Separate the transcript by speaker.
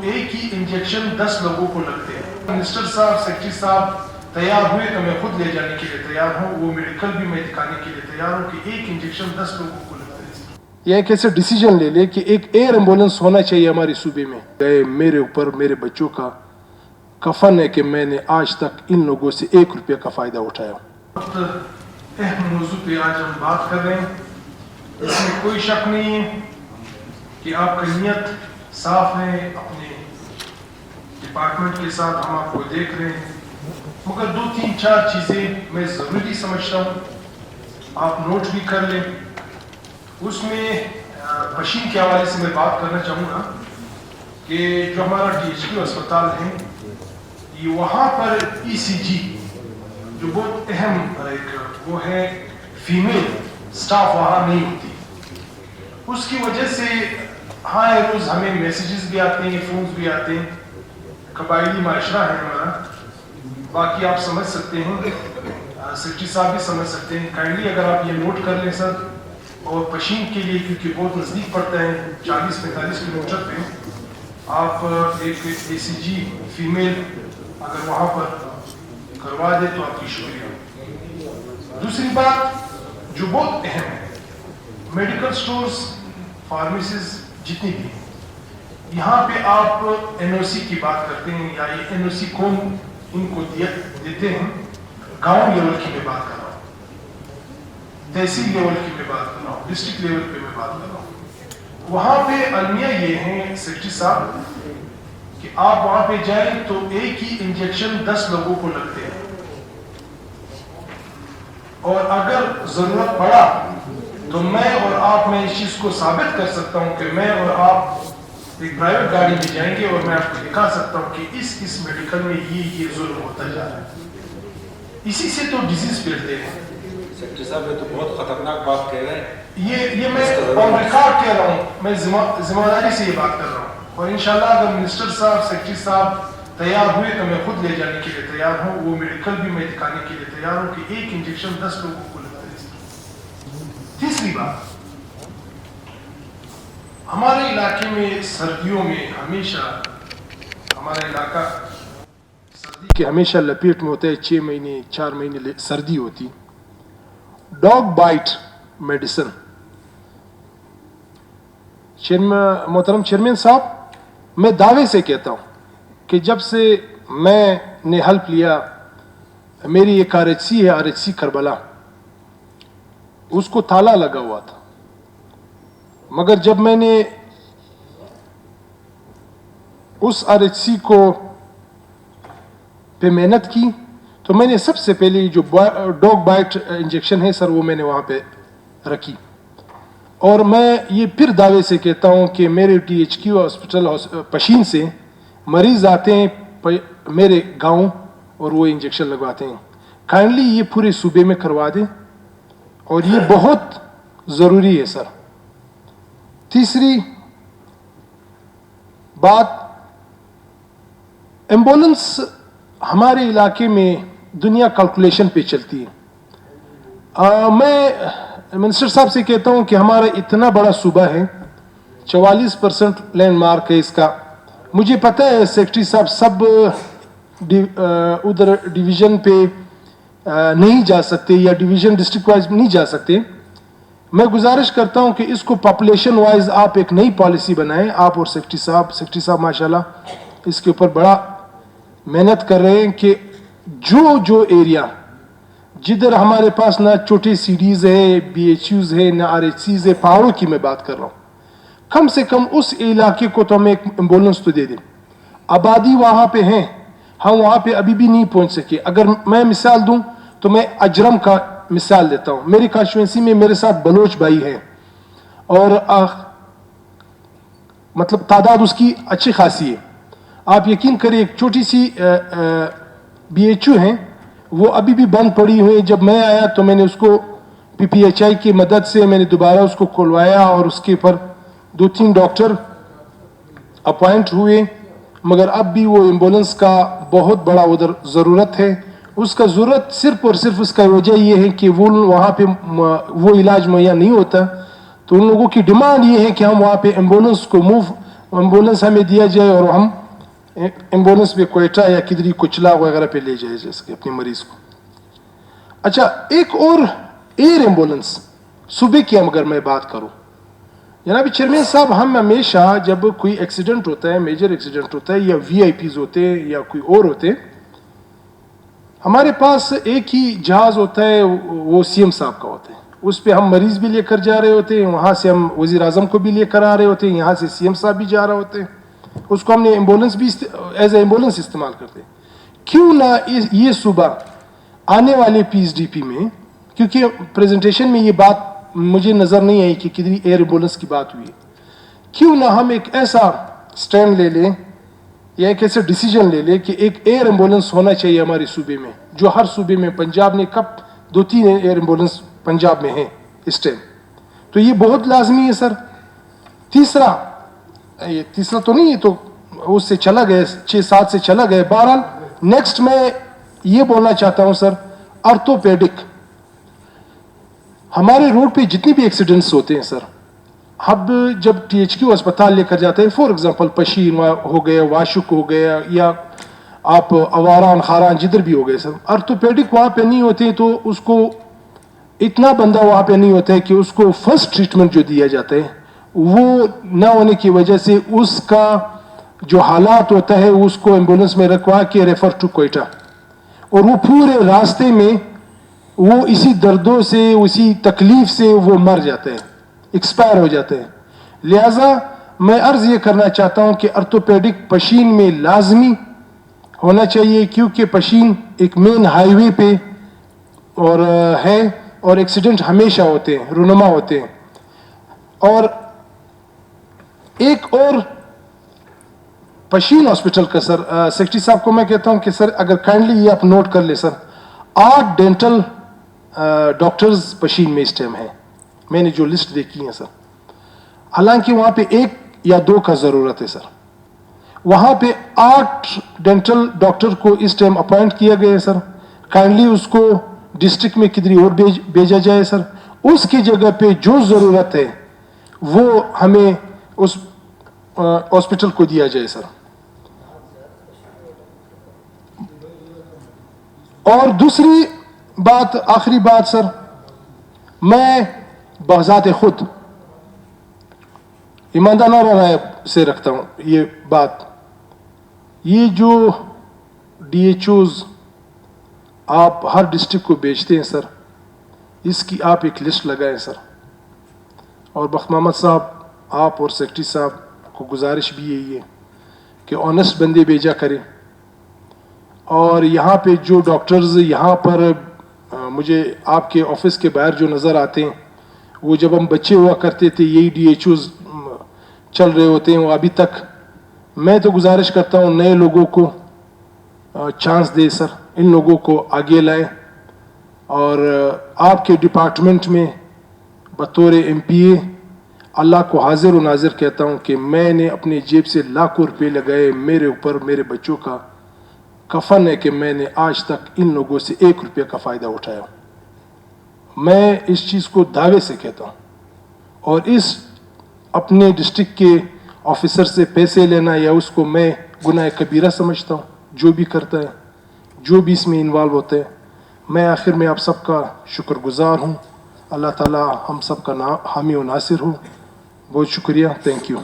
Speaker 1: एक ही इंजेक्शन 10 लोगों को लगते हैं। मिनिस्टर साहब, सेक्रेटरी साहब तैयार हुए तो मैं खुद ले जाने के लिए तैयार हूँ, वो मेडिकल भी मैं दिखाने के लिए तैयार हूँ कि एक इंजेक्शन 10 लोगों को लगता है।
Speaker 2: ये एक ऐसे डिसीजन ले ले कि एक एयर एम्बुलेंस होना चाहिए हमारे सूबे में। मेरे ऊपर मेरे बच्चों का कफन है कि मैंने आज तक इन लोगों से 1 रुपये का फायदा उठाया।
Speaker 1: अहम मौजू पे आज हम बात कर रहे हैं, इसमें कोई शक नहीं है कि आपकी नीयत साफ है, अपने डिपार्टमेंट के साथ हम आपको देख रहे हैं, मगर 2-3-4 चीज़ें मैं ज़रूरी समझता हूँ, आप नोट भी कर लें। उसमें पशीन के हवाले से मैं बात करना चाहूँगा कि जो हमारा DHQ अस्पताल है, ये वहाँ पर ECG जो बहुत अहम एक वो है, फीमेल स्टाफ वहाँ नहीं होती, उसकी वजह से हाँ रोज़ हमें मैसेजेस भी आते हैं, फ़ोन्स भी आते हैं। कबायली माशरा है हमारा, बाकी आप समझ सकते हैं, सेक्रेटरी साहब भी समझ सकते हैं। काइंडली अगर आप ये नोट कर लें सर, और पशीन के लिए क्योंकि बहुत नज़दीक पड़ता है, 40-45 किलोमीटर पे, आप एक ECG फीमेल अगर वहाँ पर करवा दे तो आपकी शुक्रिया। दूसरी बात जो बहुत अहम है, मेडिकल स्टोर्स, फार्मेसीज जितनी भी, यहाँ पे आप NOC की बात करते हैं, या ये NOC कौन इनको देते हैं, गांव लेवल की मैं बात कर रहा हूँ, तहसील लेवल की मैं बात कर रहा हूँ, डिस्ट्रिक्ट लेवल पे मैं बात कर रहा हूँ। वहाँ पे अलमिया ये है सेक्रेटरी साहब कि आप वहाँ पे जाएं तो एक ही इंजेक्शन 10 लोगों को लगते हैं, और अगर जरूरत पड़ा तो मैं और आप, मैं इस चीज को साबित कर सकता हूँ कि मैं और आप एक प्राइवेट गाड़ी में जाएंगे और मैं आपको दिखा सकता हूँ कि इस मेडिकल में ये जुल्म होता जा रहा है। इसी से तो डिजीज फैलते हैं।
Speaker 3: सेक्रेटरी साहब ये तो बहुत खतरनाक बात कह रहे हैं।
Speaker 1: ये मैं ऑन रिकॉर्ड कह रहा हूँ, मैं जिम्मेदारी से ये बात कर रहा हूँ, और इंशाल्लाह अगर मिनिस्टर साहब, सेक्रेटरी साहब तैयार हुए तो मैं खुद ले जाने के लिए तैयार हूँ, वो मेडिकल भी मैं दिखाने के लिए तैयार हूँ कि एक इंजेक्शन 10 लोगों को लगता है। तीसरी बात, हमारे इलाके में सर्दियों में हमेशा हमारा इलाका सर्दी
Speaker 2: कि हमेशा लपेट में होता है, 6 महीने 4 महीने सर्दी होती। डॉग बाइट मेडिसिन, मोहतरम चेयरमैन साहब, मैं दावे से कहता हूं कि जब से मैंने हेल्प लिया, मेरी एक RHC है, RHC करबला, उसको ताला लगा हुआ था, मगर जब मैंने उस RHC को पे मेहनत की तो मैंने सबसे पहले जो डॉग बाइट इंजेक्शन है सर, वो मैंने वहाँ पे रखी। और मैं ये फिर दावे से कहता हूँ कि मेरे DHQ हॉस्पिटल पशीन से मरीज आते हैं मेरे गांव और वो इंजेक्शन लगवाते हैं। काइंडली ये पूरे सूबे में करवा दें, और ये बहुत ज़रूरी है सर। तीसरी बात, एम्बुलेंस हमारे इलाके में दुनिया कैलकुलेशन पे चलती है। मैं मिनिस्टर साहब से कहता हूं कि हमारा इतना बड़ा सूबा है, 44% लैंडमार्क है इसका। मुझे पता है सेक्रेटरी साहब सब उधर डिवीज़न पे नहीं जा सकते, या डिवीज़न डिस्ट्रिक्ट वाइज नहीं जा सकते। मैं गुजारिश करता हूं कि इसको पॉपुलेशन वाइज आप एक नई पॉलिसी बनाएं, आप और सेक्रेटरी साहब माशाल्लाह इसके ऊपर बड़ा मेहनत कर रहे हैं कि जो एरिया जिधर हमारे पास ना छोटे CDs है, BHUs है, ना RHCs है, पहाड़ों की मैं बात कर रहा हूँ, कम से कम उस इलाके को तो हमें एक एम्बुलेंस तो दे दें। आबादी वहाँ पे है, हम वहाँ पे अभी भी नहीं पहुँच सके। अगर मैं मिसाल दूँ तो मैं अजरम का मिसाल देता हूँ। मेरी कॉन्स्टिट्यूंसी में मेरे साथ बलोच भाई है, और मतलब तादाद उसकी अच्छी खासी है। आप यकीन करिए, एक छोटी सी BHU है, वो अभी भी बंद पड़ी हुई है। जब मैं आया तो मैंने उसको PPHI की मदद से मैंने दोबारा उसको खुलवाया, और उसके ऊपर 2-3 डॉक्टर अपॉइंट हुए, मगर अब भी वो एम्बुलेंस का बहुत बड़ा उधर ज़रूरत है। उसका ज़रूरत सिर्फ और सिर्फ उसका वजह ये है कि वो वहाँ पे वो इलाज मुहैया नहीं होता, तो उन लोगों की डिमांड ये है कि हम वहाँ पे एम्बुलेंस को मूव एम्बुलेंस हमें दिया जाए और हम एम्बुलेंस पे कोयटा या किधरी कुचला वगैरह पे ले जाए जा सके अपने मरीज को। अच्छा, एक और एयर एम्बुलेंस सुबह की अगर मैं बात करूं, जनाब चेयरमैन साहब, हम हमेशा जब कोई एक्सीडेंट होता है, मेजर एक्सीडेंट होता है या VIPs होते हैं या कोई और होते हैं, हमारे पास एक ही जहाज होता है, वो CM साहब का होता है। उस पे हम मरीज भी लेकर जा रहे होते हैं, वहाँ से हम वज़ीर आज़म को भी लेकर आ रहे होते हैं, यहाँ से CM साहब भी जा रहे होते हैं, उसको हमने एम्बुलेंस भी एज एम्बुलेंस इस्तेमाल करते हैं। क्यों ना ये सुबह आने वाले PSDP में, क्योंकि प्रेजेंटेशन में ये बात मुझे नज़र नहीं आई कि कितनी एयर एम्बुलेंस की बात हुई है, क्यों ना हम एक ऐसा स्टैंड ले लें या एक ऐसा डिसीजन ले लें कि एक एयर एम्बुलेंस होना चाहिए हमारे सूबे में, जो हर सूबे में, पंजाब ने कब 2-3 एयर एम्बुलेंस पंजाब में है इस टाइम, तो ये बहुत लाजमी है सर। ये तीसरा तो नहीं, ये तो उससे चला गया, 6-7 से चला गया। बहरहाल नेक्स्ट मैं ये बोलना चाहता हूँ सर, ऑर्थोपेडिक, हमारे रोड पे जितने भी एक्सीडेंट्स होते हैं सर, अब जब THQ अस्पताल लेकर जाते हैं, फॉर एग्जांपल पशीन हो गया, वाशुक हो गया, या आप अवारान खारान जिधर भी हो गए सर, ऑर्थोपेडिक वहाँ पे नहीं होते, तो उसको इतना बंदा वहाँ पे नहीं होता है कि उसको फर्स्ट ट्रीटमेंट जो दिया जाता है वो न होने की वजह से उसका जो हालात होता है उसको एम्बुलेंस में रखवा के रेफर टू कोयटा, और वो पूरे रास्ते में वो इसी दर्दों से, उसी तकलीफ से वो मर जाते हैं, एक्सपायर हो जाते हैं। लिहाजा मैं अर्ज ये करना चाहता हूँ कि ऑर्थोपेडिक पशीन में लाजमी होना चाहिए, क्योंकि पशीन एक मेन हाईवे पे और है, और एक्सीडेंट हमेशा होते हैं, रुनुमा होते हैं। और एक और पशीन हॉस्पिटल का सर, सेक्रेटरी साहब को मैं कहता हूं कि सर अगर काइंडली ये आप नोट कर ले सर, 8 डेंटल डॉक्टर्स पशीन में इस टाइम है, मैंने जो लिस्ट देखी है सर, हालांकि वहां पे 1 या 2 का जरूरत है सर। वहां पे 8 डेंटल डॉक्टर को इस टाइम अपॉइंट किया गया है सर, काइंडली उसको डिस्ट्रिक्ट में किधरी और भेजा जाए सर, उसकी जगह पे जो जरूरत है वो हमें उस हॉस्पिटल को दिया जाए सर। और दूसरी बात, आखिरी बात सर, मैं बजाते खुद ईमानदार राय से रखता हूं ये बात, ये जो DHOs आप हर डिस्ट्रिक्ट को बेचते हैं सर, इसकी आप एक लिस्ट लगाएं सर। और बख्त मोहम्मद साहब, आप और सेक्रेटरी साहब को गुजारिश भी यही है कि ऑनेस्ट बंदे भेजा करें। और यहाँ पे जो डॉक्टर्स यहाँ पर मुझे आपके ऑफिस के बाहर जो नज़र आते हैं, वो जब हम बच्चे हुआ करते थे यही DHOs चल रहे होते हैं वो अभी तक। मैं तो गुजारिश करता हूँ नए लोगों को चांस दे सर, इन लोगों को आगे लाएं, और आपके डिपार्टमेंट में बतौर MPA अल्लाह को हाजिर व नाजिर कहता हूँ कि मैंने अपनी जेब से लाखों रुपए लगाए, मेरे ऊपर मेरे बच्चों का कफन है कि मैंने आज तक इन लोगों से 1 रुपये का फ़ायदा उठाया। मैं इस चीज़ को दावे से कहता हूँ, और इस अपने डिस्ट्रिक्ट के ऑफिसर से पैसे लेना या उसको मैं गुनाह कबीरा समझता हूँ। जो भी करता है, जो भी इसमें इन्वॉल्व होते हैं, मैं आखिर में आप सबका शुक्रगुजार हूँ। अल्लाह ताला हम सब का हामी व नासिर हो। बहुत शुक्रिया, थैंक यू।